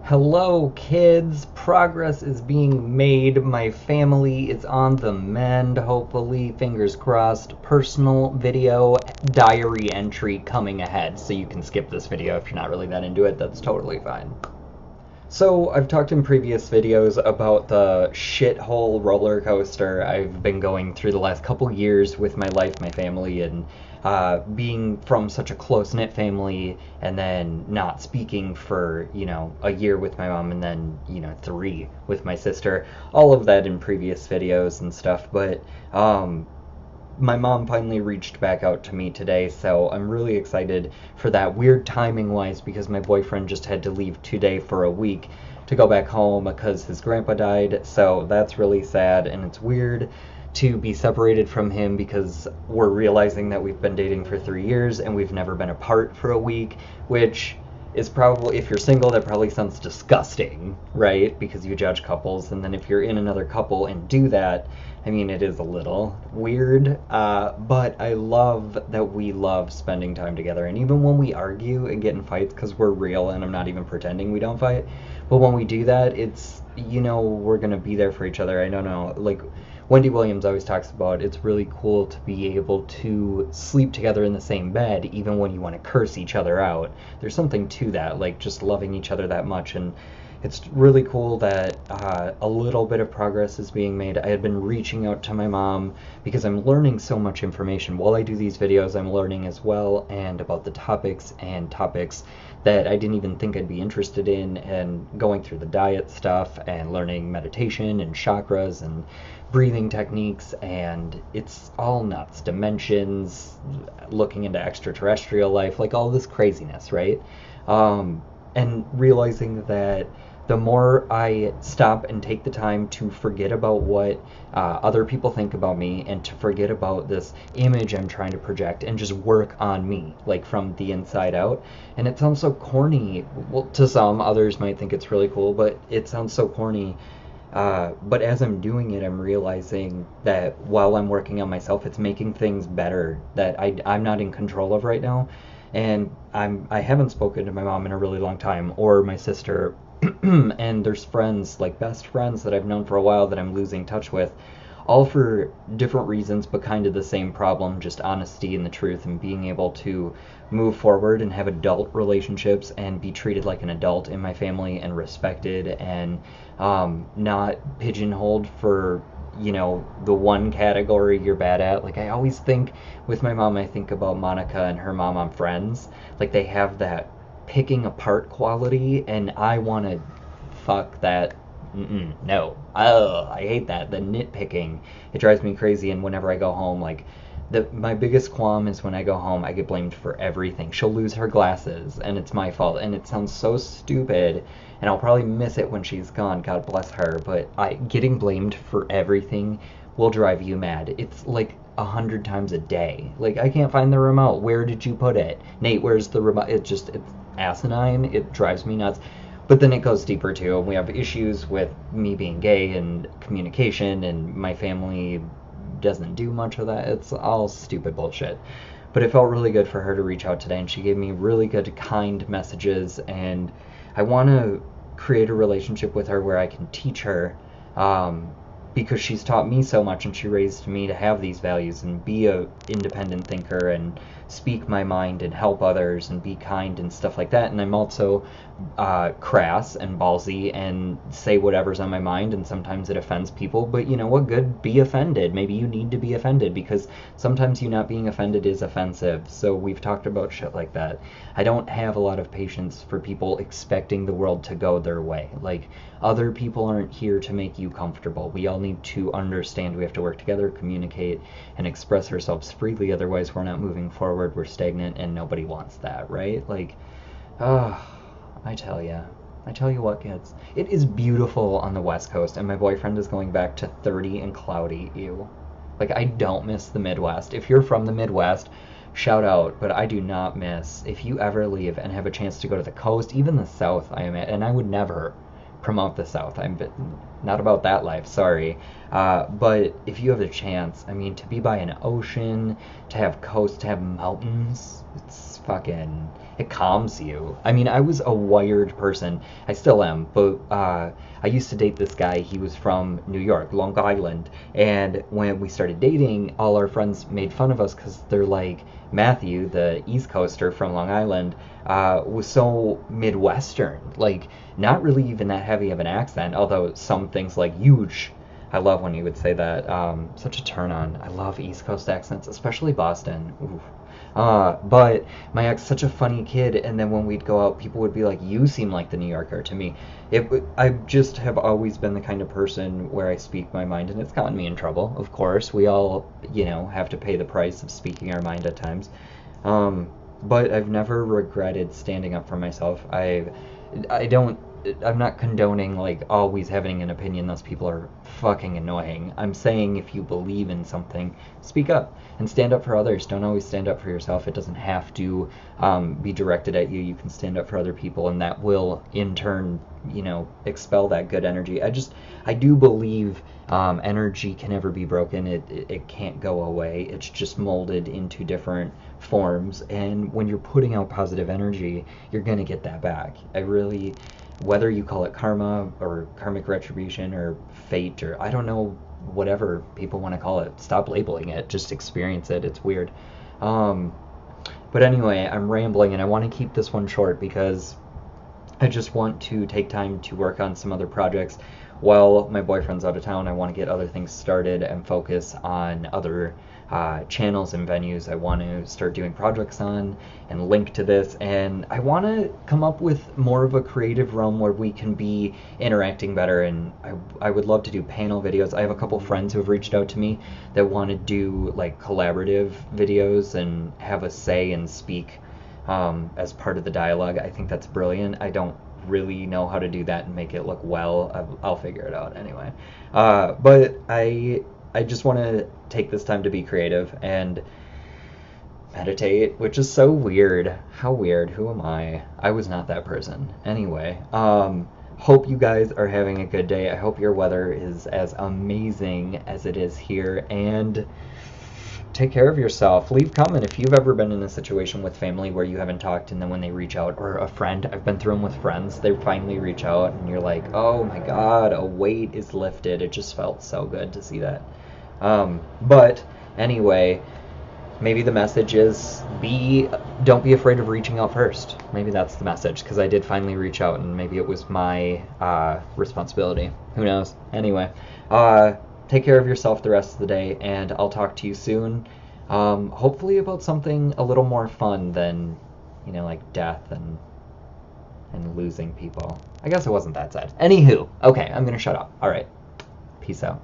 Hello, kids. Progress is being made. My family is on the mend, hopefully. Fingers crossed. Personal video diary entry coming ahead. So you can skip this video if you're not really that into it. That's totally fine. So, I've talked in previous videos about the shithole roller coaster I've been going through the last couple years with my life, my family, and being from such a close-knit family and then not speaking for, a year with my mom and then, 3 with my sister. All of that in previous videos and stuff, but my mom finally reached back out to me today, so I'm really excited for that. Weird timing wise, because my boyfriend just had to leave today for a week to go back home because his grandpa died, so that's really sad, and it's weird to be separated from him because we're realizing that we've been dating for 3 years and we've never been apart for a week, which is probably, if you're single, that probably sounds disgusting, right? Because you judge couples, and then if you're in another couple and do that, I mean, it is a little weird, but I love that we love spending time together. And even when we argue and get in fights, because we're real and I'm not even pretending we don't fight, but when we do that, it's, we're going to be there for each other. I don't know, like Wendy Williams always talks about, it's really cool to be able to sleep together in the same bed, even when you want to curse each other out. There's something to that, like just loving each other that much. And it's really cool that a little bit of progress is being made. I had been reaching out to my mom because I'm learning so much information. While I do these videos, I'm learning as well, and about the topics that I didn't even think I'd be interested in, and going through the diet stuff and learning meditation and chakras and breathing techniques, and it's all nuts. Dimensions, looking into extraterrestrial life, like all this craziness, right? And realizing that the more I stop and take the time to forget about what other people think about me and to forget about this image I'm trying to project and just work on me, like from the inside out. And it sounds so corny. Well, to some, others might think it's really cool, but it sounds so corny. But as I'm doing it, I'm realizing that while I'm working on myself, it's making things better that I'm not in control of right now. And I haven't spoken to my mom in a really long time, or my sister, and there's friends, like best friends that I've known for a while that I'm losing touch with, all for different reasons, but kind of the same problem, just honesty and the truth, and being able to move forward and have adult relationships and be treated like an adult in my family and respected, and not pigeonholed for the one category you're bad at. Like, I always think with my mom, I think about Monica and her mom on Friends. Like, they have that picking apart quality, and I want to fuck that. No. Oh, I hate that. The nitpicking. It drives me crazy, and whenever I go home, like, my biggest qualm is when I go home, I get blamed for everything. She'll lose her glasses, and it's my fault, and it sounds so stupid, and I'll probably miss it when she's gone, God bless her, but getting blamed for everything will drive you mad. It's like 100 times a day. Like, I can't find the remote. Where did you put it? Nate, where's the remote? It's asinine. It drives me nuts. But then it goes deeper too. We have issues with me being gay and communication, and my family doesn't do much of that. It's all stupid bullshit. But it felt really good for her to reach out today, and she gave me really good, kind messages, and I want to create a relationship with her where I can teach her, because she's taught me so much, and she raised me to have these values and be a independent thinker and speak my mind and help others and be kind and stuff like that. And I'm also crass and ballsy and say whatever's on my mind, and sometimes it offends people, but you know what, good, be offended. Maybe you need to be offended, because sometimes you not being offended is offensive. So we've talked about shit like that. I don't have a lot of patience for people expecting the world to go their way. Like, other people aren't here to make you comfortable. We all need to understand we have to work together, communicate, and express ourselves freely. Otherwise, we're not moving forward. We're stagnant, and nobody wants that, right? Like, I tell you what, kids. It is beautiful on the West Coast, and my boyfriend is going back to 30 and cloudy. Ew. Like, I don't miss the Midwest. If you're from the Midwest, shout out, but I do not miss. If you ever leave and have a chance to go to the coast, even the South, and I would never promote the South. not about that life, sorry. But if you have the chance, I mean, to be by an ocean, to have coast, to have mountains, it's fucking, it calms you. I mean, I was a wired person. I still am, but I used to date this guy. He was from New York, Long Island, and when we started dating, all our friends made fun of us because they're like, Matthew, the East Coaster from Long Island, was so Midwestern, like not really even that heavy of an accent, although some things like huge. I love when you would say that. Such a turn on. I love East Coast accents, especially Boston. Ooh. But my ex, such a funny kid, and then when we'd go out, people would be like, "You seem like the New Yorker to me." I just have always been the kind of person where I speak my mind, and it's gotten me in trouble. Of course, we all, have to pay the price of speaking our mind at times. But I've never regretted standing up for myself. I don't. I'm not condoning like always having an opinion. Those people are fucking annoying. I'm saying if you believe in something, speak up and stand up for others. Don't always stand up for yourself. It doesn't have to be directed at you. You can stand up for other people, and that will in turn, expel that good energy. I do believe energy can never be broken. It can't go away. It's just molded into different forms, and when you're putting out positive energy, you're gonna get that back. Whether you call it karma or karmic retribution or fate, or I don't know, whatever people want to call it, stop labeling it, just experience it. It's weird. But anyway, I'm rambling, and I want to keep this one short because I just want to take time to work on some other projects. While my boyfriend's out of town, I want to get other things started and focus on other channels and venues I want to start doing projects on and link to this. And I want to come up with more of a creative realm where we can be interacting better. And I would love to do panel videos. I have a couple friends who have reached out to me that want to do like collaborative videos and have a say and speak as part of the dialogue. I think that's brilliant. I don't really know how to do that and make it look well. I'll figure it out anyway. But I just want to take this time to be creative and meditate, which is so weird. How weird. Who am I? I was not that person. Anyway, hope you guys are having a good day. I hope your weather is as amazing as it is here, and take care of yourself. Leave a comment if you've ever been in a situation with family where you haven't talked, and then when they reach out, or a friend, I've been through them with friends, they finally reach out and you're like, oh my god, a weight is lifted. It just felt so good to see that. But anyway, maybe the message is don't be afraid of reaching out first. Maybe that's the message, because I did finally reach out, and maybe it was my responsibility. Who knows? Anyway, take care of yourself the rest of the day, and I'll talk to you soon. Hopefully about something a little more fun than, like death and losing people. I guess it wasn't that sad. Anywho, okay, I'm gonna shut up. All right, peace out.